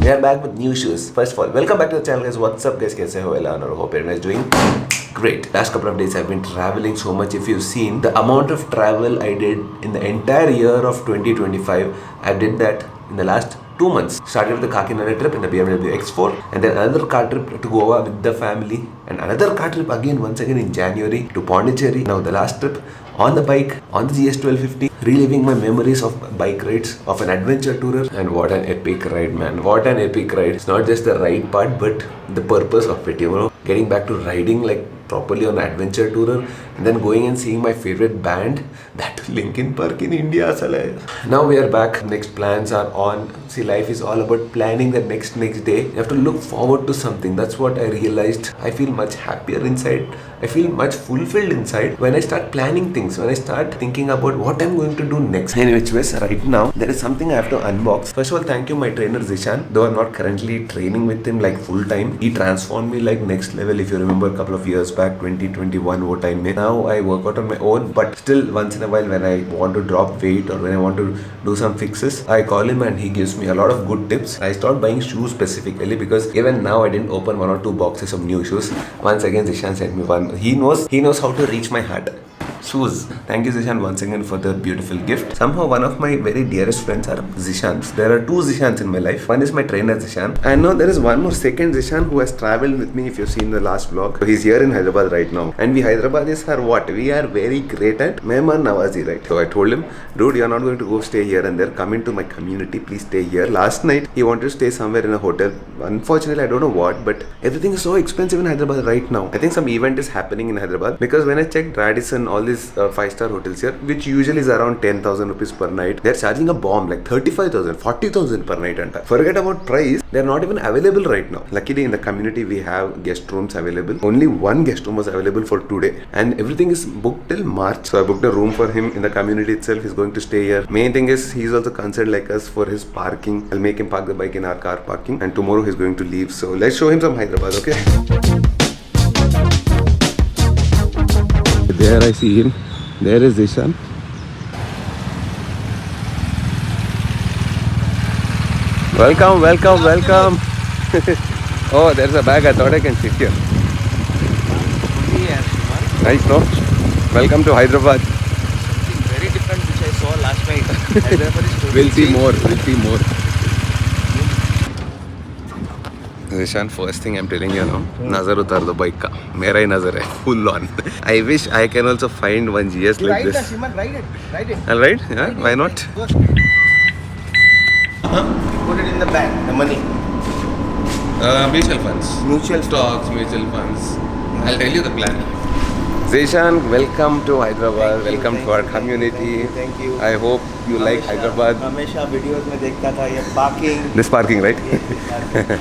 We are back with new shoes. First of all, welcome back to the channel guys. What's up guys? कैसे हो? I hope everyone is doing great. Last couple of days I've been traveling so much. If you've seen the amount of travel I did in the entire year of 2025, I did that in the last 2 months. Started with the Kakinada trip in the BMW X4 and then another car trip to Goa with the family and another car trip again once again in January to Pondicherry. Now the last trip on the bike, on the GS1250, reliving my memories of bike rides, of an adventure tourer. And what an epic ride, man. What an epic ride. It's not just the ride part, but the purpose of it, you know. Getting back to riding like properly on an adventure tourer and then going and seeing my favorite band, that Linkin Park in India. Now we are back. Next plans are on. See, life is all about planning the next day. You have to look forward to something. That's what I realized. I feel much happier inside. I feel much fulfilled inside when I start planning things, when I start thinking about what I'm going to do next. In which ways, right now, there is something I have to unbox. First of all, thank you my trainer Zishan. Though I'm not currently training with him like full time, he transformed me like next level. If you remember a couple of years back, 2021 what time. Now I work out on my own, but still once in a while when I want to drop weight or when I want to do some fixes, I call him and he gives me a lot of good tips. I stopped buying shoes specifically because even now I didn't open 1 or 2 boxes of new shoes. Once again Zishan sent me one. He knows how to reach my heart. Shoes. Thank you Zishan once again for the beautiful gift. Somehow one of my very dearest friends are Zishans. There are 2 Zishans in my life. One is my trainer Zishan. And now there is one more second Zishan who has traveled with me if you've seen the last vlog. So he's here in Hyderabad right now. And we Hyderabadis are what? We are very great at Mehman Nawazi, right? So I told him, dude, you're not going to go stay here and there. Come into my community. Please stay here. Last night he wanted to stay somewhere in a hotel. Unfortunately, I don't know what, but everything is so expensive in Hyderabad right now. I think some event is happening in Hyderabad because when I checked Radisson, all these 5-star hotels here, which usually is around 10,000 rupees per night, they're charging a bomb like 35,000, 40,000 per night. And forget about price, they're not even available right now. Luckily in the community we have guest rooms available. Only one guest room was available for today and everything is booked till March. So I booked a room for him in the community itself. He's going to stay here. Main thing is he's also concerned like us for his parking. I'll make him park the bike in our car parking and tomorrow he's going to leave. So let's show him some Hyderabad, okay? There I see him. There is Zishan. Welcome, welcome, welcome. Oh, there's a bag. I thought I can sit here. Nice, no? Welcome to Hyderabad. Something very different which I saw last night. Hyderabad is totally We'll see changed. more. We'll see more. Zishan, first thing I'm telling you now, nazar utar do bike ka. Mera hi nazar hai, full on. I wish I can also find one GS like Ride this. it, Simon, ride it. Ride it. All right? Yeah, why not? Put it in the bag, the money. Mutual funds. Mutual Stocks, mutual funds. I'll tell you the plan. Zishan, welcome to Hyderabad. Welcome to our community. Thank you. I hope you like Hyderabad. हमेशा videos में देखता था ये parking. This parking, right? I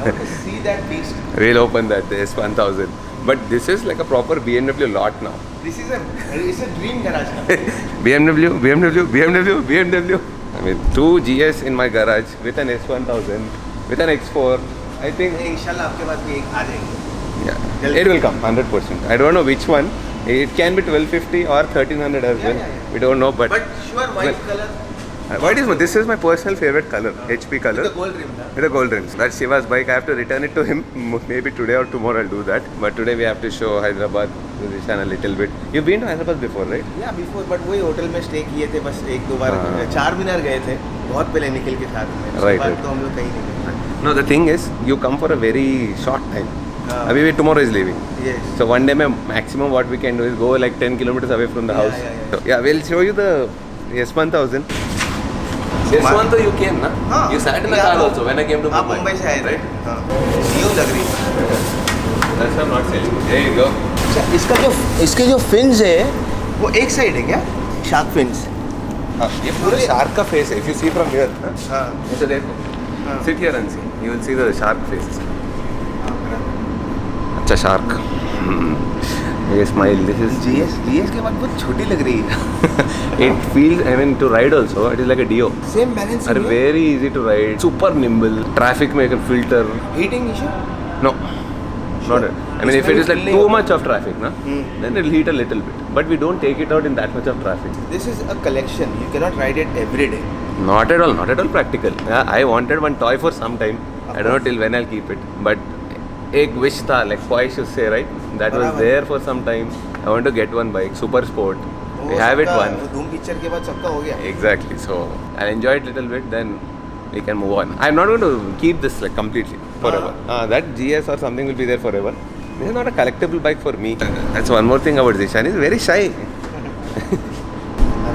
want to see that beast. We'll open that. There's 1000. But this is like a proper BMW lot now. This is a dream garage now. BMW. I mean, 2 GS in my garage with an S1000, with an X4. I think, इंशाल्लाह आपके पास भी एक आ जाएंगे. yeah, it will come 100%. I don't know which one. It can be 1250 or 1300 as well. Yeah. We don't know, but But sure white color. What is this? Is my personal favorite color, HP color. With the gold rim. With the gold rims. That's Shiva's bike. I have to return it to him. Maybe today or tomorrow I'll do that. But today we have to show Hyderabad to Zishan a little bit. You've been to Hyderabad before, right? Yeah, before, but वही hotel में stay किए थे बस 1-2 बार. हाँ. 4 मीनार गए थे बहुत पहले निखिल के साथ में. उसके Right, बाद right. तो हम लोग कहीं नहीं गए. No, the thing is, you come for a very short time. Abhi tomorrow is leaving. Yes. So one day maximum what we can do is go like 10 kilometers away from the house. Yeah. So yeah, we'll show you the S1000. S1000 you came, na? हाँ. You sat in the Yeah, car also when I came to आप मुंबई से आए थे. हाँ. New लग रही है. That's why I'm not selling. There you go. अच्छा, इसके जो फिन्स है वो एक साइड है क्या? Shark fins. ये पूरा shark का face है. If you see from here, हाँ. ऐसे देखो. हाँ. Sit here and see. You will see the shark face. अच्छा shark. ये smile. This is. GS के बाद बहुत छोटी लग रही है. It feels. I mean to ride also. It is like a Dio. Same balance. Are very easy to ride. Super nimble. Traffic में can filter. Heating issue. No. Not it. I mean, if it is like too much of traffic, na, then it will heat a little bit. But we don't take it out in that much of traffic. This is a collection. You cannot ride it every day. Not at all practical. Yeah, I wanted one toy for some time. I don't know till when I'll keep it. But एक wish था, like I should say, right? That was बराबर. there for some time. I want to get one bike, super sport. We have it one. धूम picture के बाद सबका हो गया. Exactly. So I'll enjoy it a little bit, then we can move on. I'm not going to keep this like completely forever. That GS or something will be there forever. This is not a collectible bike for me. That's one more thing about Zishan. He's very shy.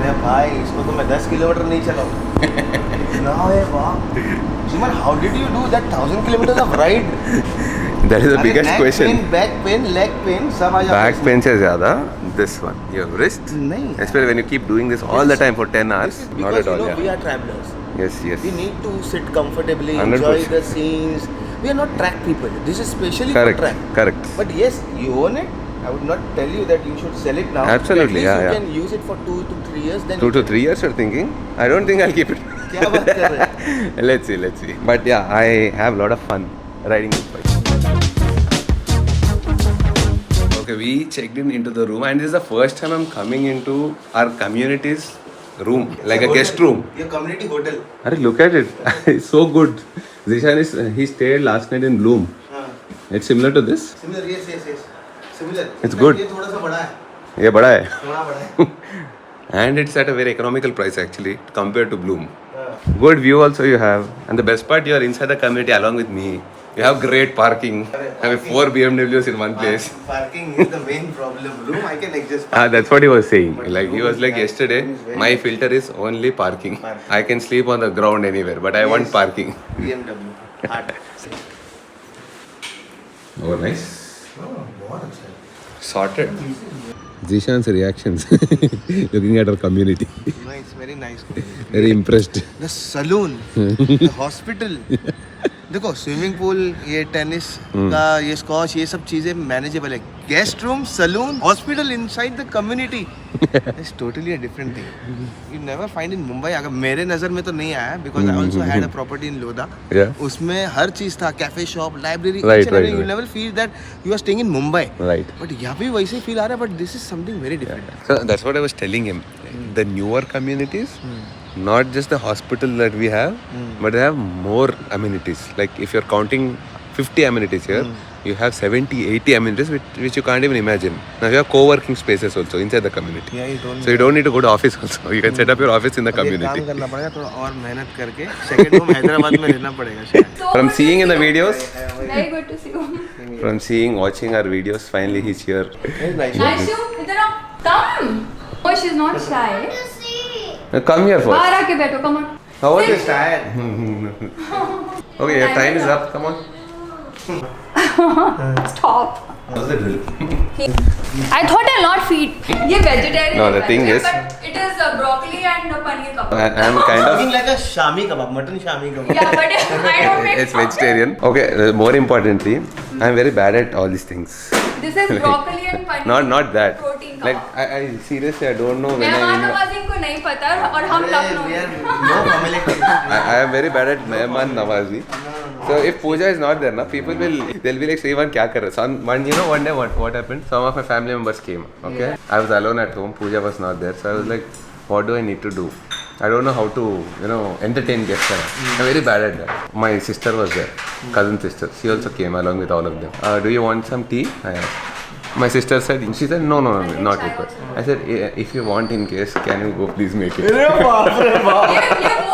अरे भाई इसको तो मैं 10 kilometre नहीं चलाऊँ. इतना है वाह. Jiman, how did you do that 1000 kilometers of ride? That is the biggest neck question. Pain, back pain, leg pain, सब आ जाता है. Back pain से ज़्यादा this one, your wrist. नहीं. Especially when you keep doing this all the time for 10 hours. Not Because at all. you know, we Yeah. are travelers. Yes, yes. We need to sit comfortably, 100%. enjoy the scenes. We are not track people. This is specially Correct. for track. Correct. But yes, you own it. I would not tell you that you should sell it now. Absolutely, At least yeah, you yeah. can use it for 2 to 3 years. Then 2 to 3 years you're thinking? I don't think I'll keep it. क्या बात कर रहे हैं? Let's see. But yeah, I have a lot of fun riding this bike. Okay, we checked into the room and this is the first time I'm coming into our community's room, like a guest room. Your community hotel. Arey, look at it. It's so good. Zishan he stayed last night in Bloom. हाँ. It's similar to this. Similar, yes. Similar. It's good. ये थोड़ा सा बड़ा है. ये बड़ा है. थोड़ा बड़ा है. And it's at a very economical price actually compared to Bloom. हाँ. Good view also you have, and the best part you are inside the community along with me. You have great parking. I have 4 BMWs in one place. Parking is the main problem. Room I can adjust. That's what he was saying. But Like he room was is like nice. yesterday, Room is very my nice. filter is only parking. Parking. I can sleep on the ground anywhere, but I want Yes. parking. BMW. Hard. Oh, nice. बहुत अच्छा है. Sorted. Zishan's reactions looking at our community. Nice, very nice. Very impressed. The saloon, the hospital. देखो swimming pool, ये tennis का, ये squash, ये सब चीजें मैनेजेबल है. Guest room, saloon, hospital inside the community. It's totally a different thing. You never find in Mumbai. अगर मेरे नज़र में तो नहीं आया, because I also had a property in Lodha. Yeah. उसमें हर चीज था. Cafe, shop, library. Right. You never feel that you are staying in Mumbai. Right. But यहाँ पे वैसे फील आ रहा है. But this is something very different. So that's what I was telling him. The newer communities, not just the hospital that we have, but they have more amenities. Like if you're counting 50 amenities here, you have 70, 80 amenities which you can't even imagine. Now you have co-working spaces also inside the community. Yeah, you don't- So you don't need to go to office also. You can set up your office in the अब एक community. काम करना पड़ेगा, थोड़ा और मेहनत करके second home Hyderabad में रहना पड़ेगा शायद. From seeing in the videos, Very good to see you. from seeing, watching our videos, finally he's here. Very nice. Aishu, इधर आओ. Come. Oh, she's not shy. Now come here बाहर first. आके बैठो. Come on. How was your Tired. Okay, your time is up. Come on. Stop. How's the drill? I thought I'll not feed. ये vegetarian. No, the thing is- but it is broccoli and paneer kebab. I'm kind of. Looking like a Shami kebab, mutton Shami kebab. Yeah, but I don't make. It's vegetarian. Okay, more importantly, I'm very bad at all these things. This is broccoli and paneer. Not that. Protein Like kebab. I seriously I don't know when मेहमान I नवाजी को नहीं पता और हम Lucknow We are में. no familiarity. I am very bad at mehman nawazi. So if Pooja is not there, na people they'll be like, Srivan kya kar raha? So one one day what happened? Some of my family members came. Okay, I was alone at home. Pooja was not there, so I was like, what do I need to do? I don't know how to entertain guests. I'm very bad at that. My sister was there, cousin sister. She also came along with all of them. Do you want some tea? I asked. My sister said, she said, no, not required. I said, if you want in case, can you go please make it? ये वो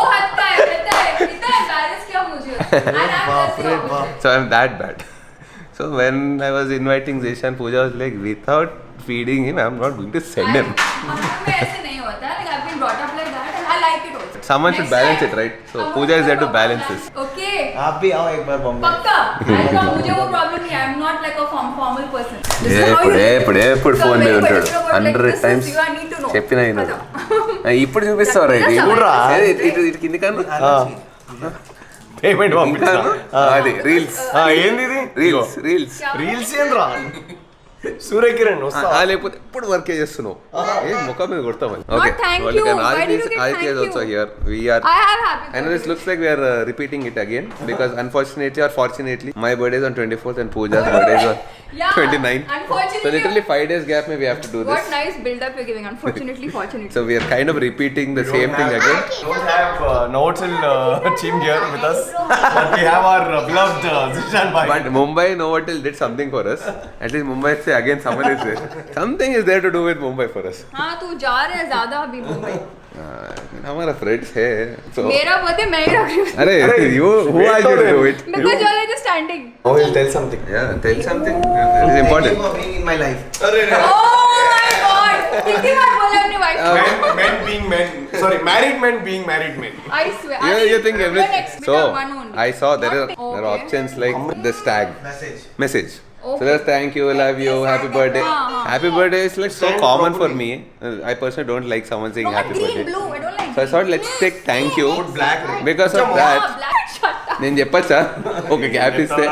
हद का है, पता है? इतना embarrass किया मुझे. And I'm just the opposite. So I'm that bad. So when I was inviting Zishan, Pooja was like, without feeding him, I'm not going to send him. में ऐसे नहीं होता है. Like I've been brought up like that and I like it also. Someone should Next balance time, it, right? So I want Pooja is there to to balance talk this. about that. Okay. आप भी आओ एक बार बॉम्बे. पक्का. मुझे वो problem नहीं है. I'm not like a formal person. This is how you ఎప్పుడు So ఫోన్ మీద very ఉంటాడు particular about, like, 100 this is times you, I need to know. చెప్పినా వినడు. కదా. ఇప్పుడు చూపిస్తావు రైట్ చూడురా. ఇటు కింది కన్నా పేమెంట్ పంపించాను అది రీల్స్ ఏంది ఇది రీల్స్ రీల్స్ ఏంద్రా సూర్యకిరణ్ వస్తా లేకపోతే ఇప్పుడు వర్క్ చేస్తున్నావు ఏ ముఖం మీద కొడతామని thank you. Why did you get Aditya is thank also you? here. We are I have happy I know this looks like we are repeating it again because unfortunately or fortunately my birthday is on 24th and Pooja's birthday is on Yeah. 29. Unfortunately. So literally 5 days gap में we have to do What this. nice build-up you're giving. Unfortunately, fortunately. So we are kind of repeating the same thing again. Don't have Novotel team here with us, but we have our beloved Zishan bhai. But Mumbai Novotel did something for us. At least Mumbai से again someone is there. Something is there to do with Mumbai for us. हाँ तू जा रहा है ज़्यादा अभी मुंबई. हमारा friends है. So मेरा बर्थडे मैं ही रख रही हूँ. अरे you who are you to do it? Because you're like just standing. Oh, he'll tell something. Yeah, tell something. It is important. being in my life. Oh my God! कितनी बार बोला अपनी wife को? Men being men. Sorry, married men being married men. I swear. You think You're everything. next So one only. I saw there are Okay. options like this tag message. So Okay. there's thank you, love you, happy birthday. Happy birthday is like so common for me. I personally don't like someone saying No, happy green, birthday. blue. I don't like. So I thought let's take thank you Black ring. because of Ah, that. black. Shut up. నేను చెప్పచ్చా okay gap ఇస్తే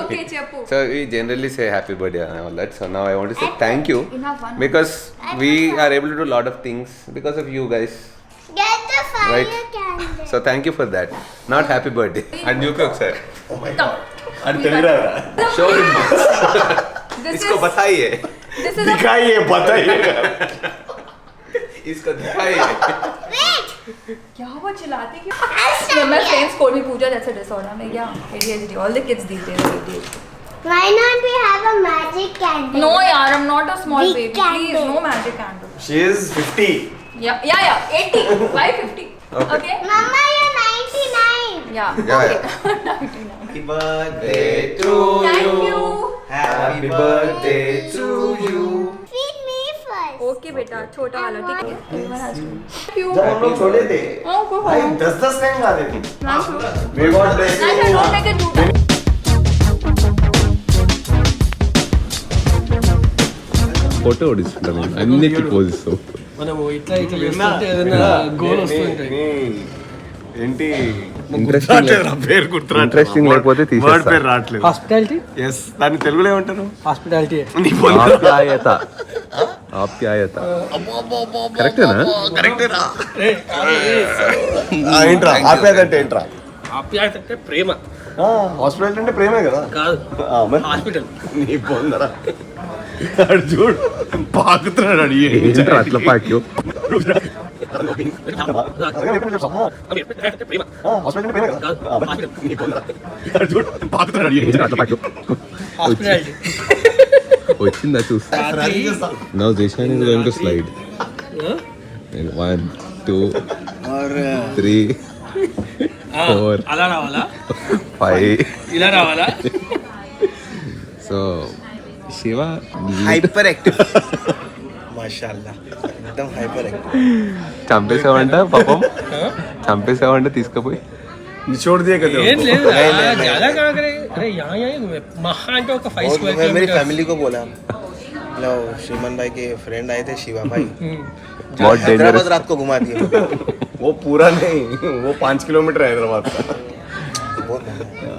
Okay, చెప్పు. So we generally say happy birthday and all that so now I want to say thank you Enough one. Because we are able to do lot of things because of you guys Get the fire right candle. So thank you for that not happy birthday and న్యూకి ఒకసారి And తెలియదా? Show This इसको is. बताइए This is. a- दिखाइए बताइए. इसको दिखाइए क्या वो चिल्लाते क्यों? My friends called me Pooja. That's a disorder. I'm like, yeah, ADHD. All the kids these days have ADHD. Why not we have a magic candle? No, yaar, I'm not a small Big baby. candle. Please, no magic candle. She is 50. Yeah. 80. Why 50? Okay. Mama, you're 99. Yeah. Yeah, Okay. 99. Happy birthday to Thank you. Happy birthday to you. Feed me first. Okay, बेटा, छोटा वाला ठीक है. Thank you. जब हम लोग छोटे थे Oh, go भाई home. 10-10 टाइम गाते थे. Nice. We got this. Nice. I don't make it too tough. Photo ఓడిస్తుంటాను అన్నిటి పోజిస్తావు మనము ఇట్లా ఇట్లా చేస్తుంటే ఏదైనా గోల్ వస్తుంటాయి. ఏంటి ఇంట్రెస్టింగ్ పేరు గుర్తురాట్లేదు. ఇంట్రెస్టింగ్ లేకపోతే వర్డ్ తీసేస్తా పేరు రావట్లేదు. హాస్పిటాలిటీ ఎస్ దాన్ని తెలుగులో ఏమంటారు? హాస్పిటాలిటీ నీ పొంద ఆప్యాయత ఆప్యాయత కరెక్టేనా కరెక్టేనా? ఏంట్రా ఆప్యాయత అంటే ఏంట్రా? ఆప్యాయత అంటే ప్రేమ హాస్పిటల్ అంటే ప్రేమే కదా. కాదు, ఆ, మరి హాస్పిటల్. నీ పొందరా అడు చూడు పాకుతున్నాడు అడి ఏంట్రా అట్లా పాక్యూ ప్రేమ హాస్పిటల్ అంటే ప్రేమే కదా. కాదు, ఆ, మరి హాస్పిటల్. నీ పొందరా అడు చూడు పాకుతున్నాడు అడి అట్లా పాక్యూ హాస్పిటాలిటీ. వచ్చిందా చూస్తా now Zeeshan is going to slide 1 2 3 4 అలా రావాలా, 5 ఇలా రావాలా? సో శివ हाइपर एक्टिव माशाल्लाह एकदम हाइपर एक्टिव. చంపేసావంట పాపం చంపేసావంట తీసుకుపోయి छोड़ दिया కదా. ఏం లేదు, జ్యాదా కాకరే. అరే మహా అంటే ఒక 5 और స్క్వేర్ मैं मेरी కిలోమీటర్. फैमिली को बोला लो श्रीमन भाई के फ्रेंड आए थे शिवा भाई बहुत हैदराबाद डेंजरस रात को घुमा दिए. वो पूरा नहीं, वो 5 किलोमीटर है हैदराबाद का. बहुत महंगा.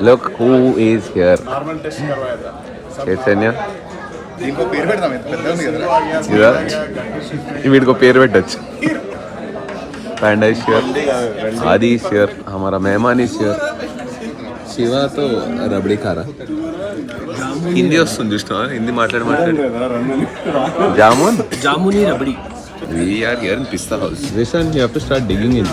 Look who is here. Normal test करवाया था. చైతన్య इनको पेड़ पेड़ था పెద్ద ఉంది కదా. ఇదా వీడికి పేరు పెట్టచ్చు पैंडा is here, आदि is here, हमारा मेहमान is here. शिवा तो रबड़ी खा रहा. హిందీ వస్తుంది చూసినా హిందీ మాట్లాడి jamun జాముని rabri. we are here in pista house. Vishan, you have to start digging in.